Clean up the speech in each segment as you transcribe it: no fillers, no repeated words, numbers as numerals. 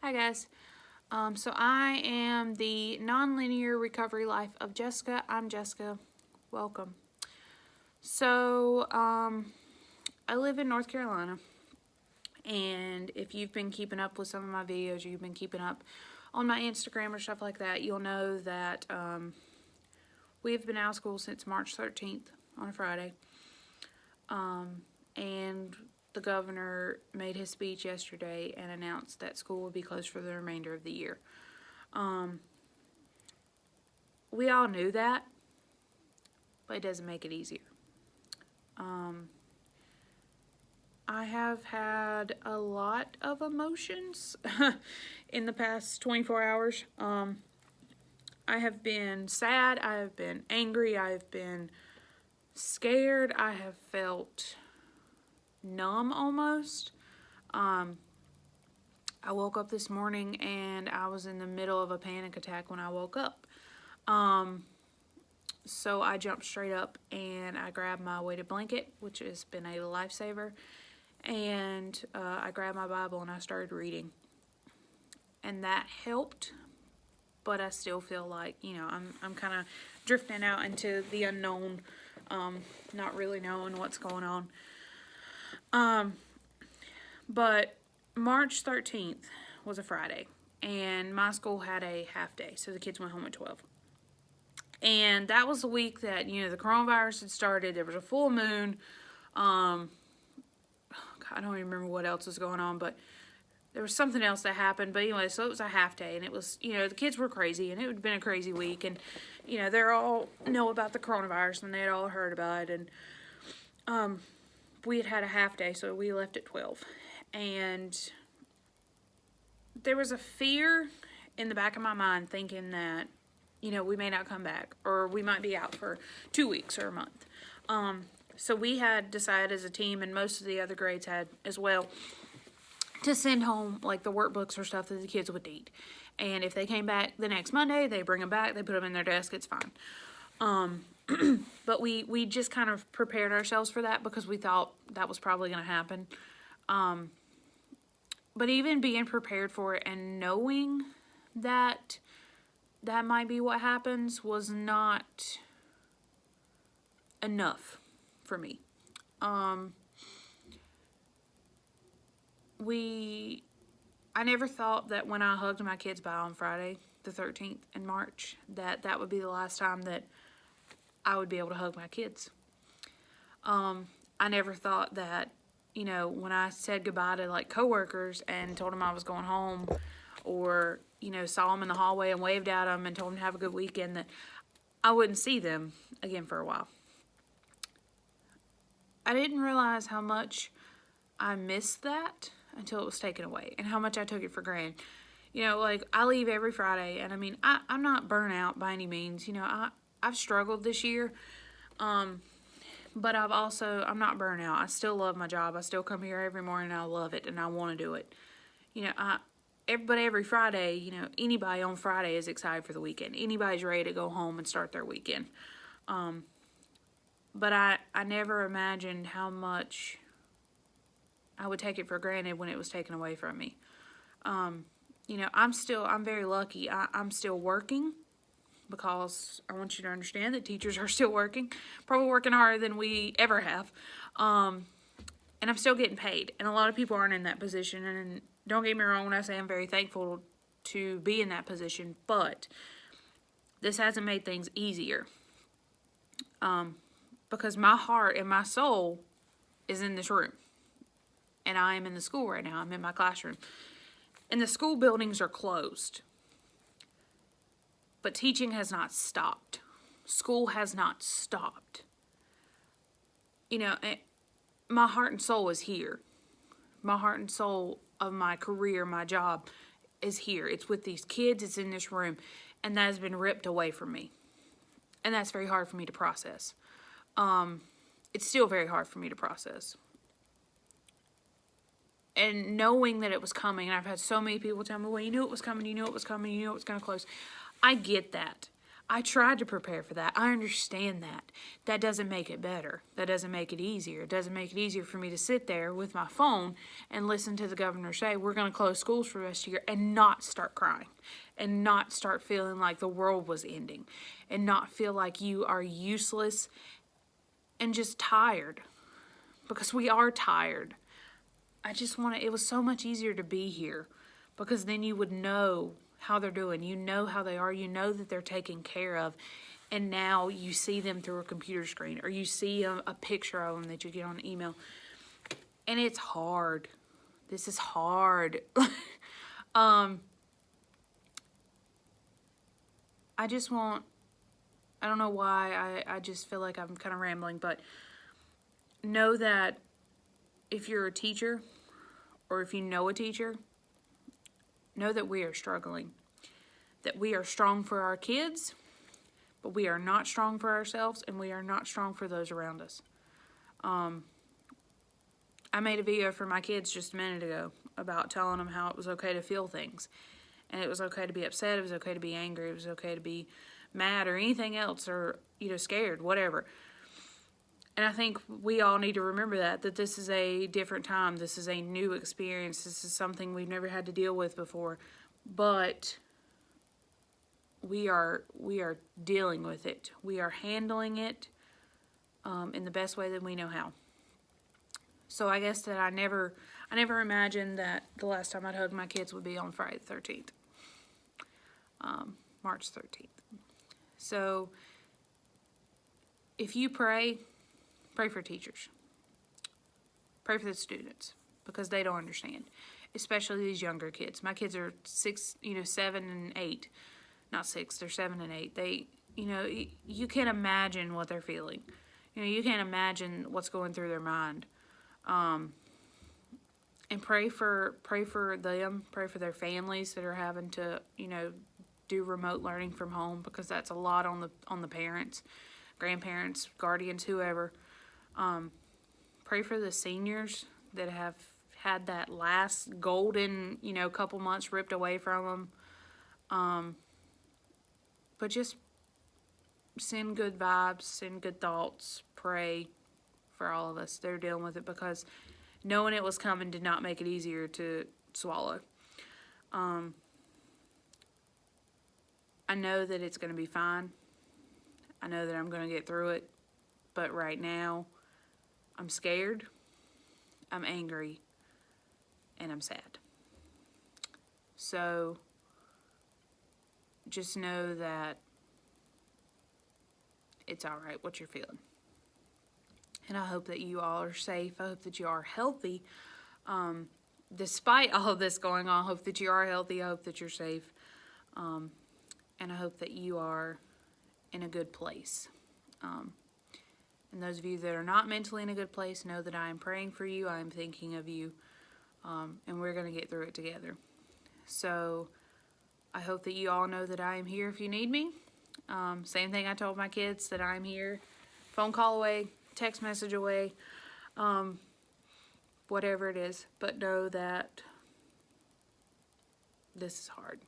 Hi guys. So I am the nonlinear recovery life of Jessica. I'm Jessica. Welcome. So I live in North Carolina, and if you've been keeping up with some of my videos, or you've been keeping up on my Instagram or stuff like that, you'll know that we've been out of school since March 13th on a Friday. And the governor made his speech yesterday and announced that school will be closed for the remainder of the year. We all knew that, but it doesn't make it easier. I have had a lot of emotions in the past 24 hours. I have been sad, I have been angry, I have been scared, I have felt numb almost. I woke up this morning and I was in the middle of a panic attack when I woke up. So I jumped straight up and I grabbed my weighted blanket, which has been a lifesaver, and I grabbed my Bible and I started reading. And that helped, but I still feel like, I'm kind of drifting out into the unknown, not really knowing what's going on. But March 13th was a Friday, and my school had a half day, so the kids went home at 12. And that was the week that, the coronavirus had started. There was a full moon. I don't even remember what else was going on, but there was something else that happened. But anyway, so it was a half day, and it was, the kids were crazy, and it had been a crazy week. And, they all know about the coronavirus, and they had all heard about it. And we had a half day, so we left at 12. And there was a fear in the back of my mind thinking that, we may not come back, or we might be out for 2 weeks or a month. So we had decided as a team, and most of the other grades had as well, to send home like the workbooks or stuff that the kids would need. And if they came back the next Monday, they bring them back, they put them in their desk, it's fine. But we just kind of prepared ourselves for that because we thought that was probably going to happen. But even being prepared for it and knowing that that might be what happens was not enough for me. I never thought that when I hugged my kids bye on Friday, the 13th in March, that would be the last time that I would be able to hug my kids. I never thought that, when I said goodbye to like coworkers and told them I was going home, or, saw them in the hallway and waved at them and told them to have a good weekend, that I wouldn't see them again for a while. I didn't realize how much I missed that until it was taken away, and how much I took it for granted. Like, I leave every Friday, and I mean, I'm not burnt out by any means. I've struggled this year, but I'm not burnt out. I still love my job. I still come here every morning, and I love it, and I want to do it. But every Friday, anybody on Friday is excited for the weekend. Anybody's ready to go home and start their weekend. But I never imagined how much I would take it for granted when it was taken away from me. I'm very lucky. I'm still working, because I want you to understand that teachers are still working, probably working harder than we ever have. And I'm still getting paid. And a lot of people aren't in that position. And don't get me wrong when I say I'm very thankful to be in that position, but this hasn't made things easier. Because my heart and my soul is in this room. And I am in the school right now. I'm in my classroom. And the school buildings are closed. But teaching has not stopped. School has not stopped. My heart and soul is here. My heart and soul of my career, my job, is here. It's with these kids. It's in this room. And that has been ripped away from me. And that's very hard for me to process. It's still very hard for me to process. And knowing that it was coming, and I've had so many people tell me, well, you knew it was coming, you knew it was coming, you knew it was going to close. I get that. I tried to prepare for that. I understand that. That doesn't make it better. That doesn't make it easier. It doesn't make it easier for me to sit there with my phone and listen to the governor say, we're going to close schools for the rest of the year, and not start crying and not start feeling like the world was ending and not feel like you are useless and just tired, because we are tired. It was so much easier to be here, because then you would know how they're doing. You know how they are. You know that they're taken care of. And now you see them through a computer screen, or you see a picture of them that you get on email. And it's hard. This is hard. I don't know why, I just feel like I'm kind of rambling, but know that if you're a teacher, or if you know a teacher, know that we are struggling, that we are strong for our kids, but we are not strong for ourselves, and we are not strong for those around us. I made a video for my kids just a minute ago about telling them how it was okay to feel things, and it was okay to be upset, it was okay to be angry, it was okay to be mad or anything else, or scared, whatever. And I think we all need to remember that this is a different time. This is a new experience. This is something we've never had to deal with before. But we are dealing with it. We are handling it in the best way that we know how. So I guess that I never imagined that the last time I'd hug my kids would be on Friday the 13th. March 13th. So if you pray for teachers. Pray for the students, because they don't understand, especially these younger kids. My kids are 7 and 8. Not 6, they're 7 and 8. They, you can't imagine what they're feeling. You can't imagine what's going through their mind. And pray for them, pray for their families that are having to, do remote learning from home, because that's a lot on the parents, grandparents, guardians, whoever. Pray for the seniors that have had that last golden, couple months ripped away from them. But just send good vibes, send good thoughts, pray for all of us that are dealing with it, because knowing it was coming did not make it easier to swallow. I know that it's going to be fine. I know that I'm going to get through it. But right now, I'm scared, I'm angry, and I'm sad. So just know that it's all right what you're feeling. And I hope that you all are safe. I hope that you are healthy. Despite all of this going on, I hope that you are healthy. I hope that you're safe. And I hope that you are in a good place. And those of you that are not mentally in a good place, know that I am praying for you. I am thinking of you. And we're going to get through it together. So I hope that you all know that I am here if you need me. Same thing I told my kids, that I'm here. Phone call away, text message away, whatever it is. But know that this is hard.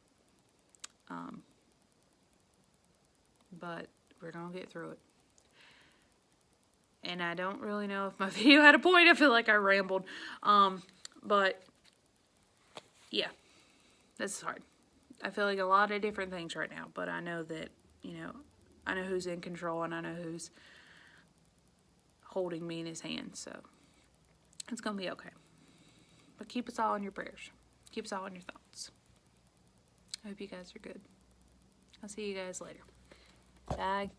But we're going to get through it. And I don't really know if my video had a point. I feel like I rambled. But yeah, this is hard. I feel like a lot of different things right now. But I know that, I know who's in control, and I know who's holding me in his hand. So it's going to be okay. But keep us all in your prayers. Keep us all in your thoughts. I hope you guys are good. I'll see you guys later. Bye.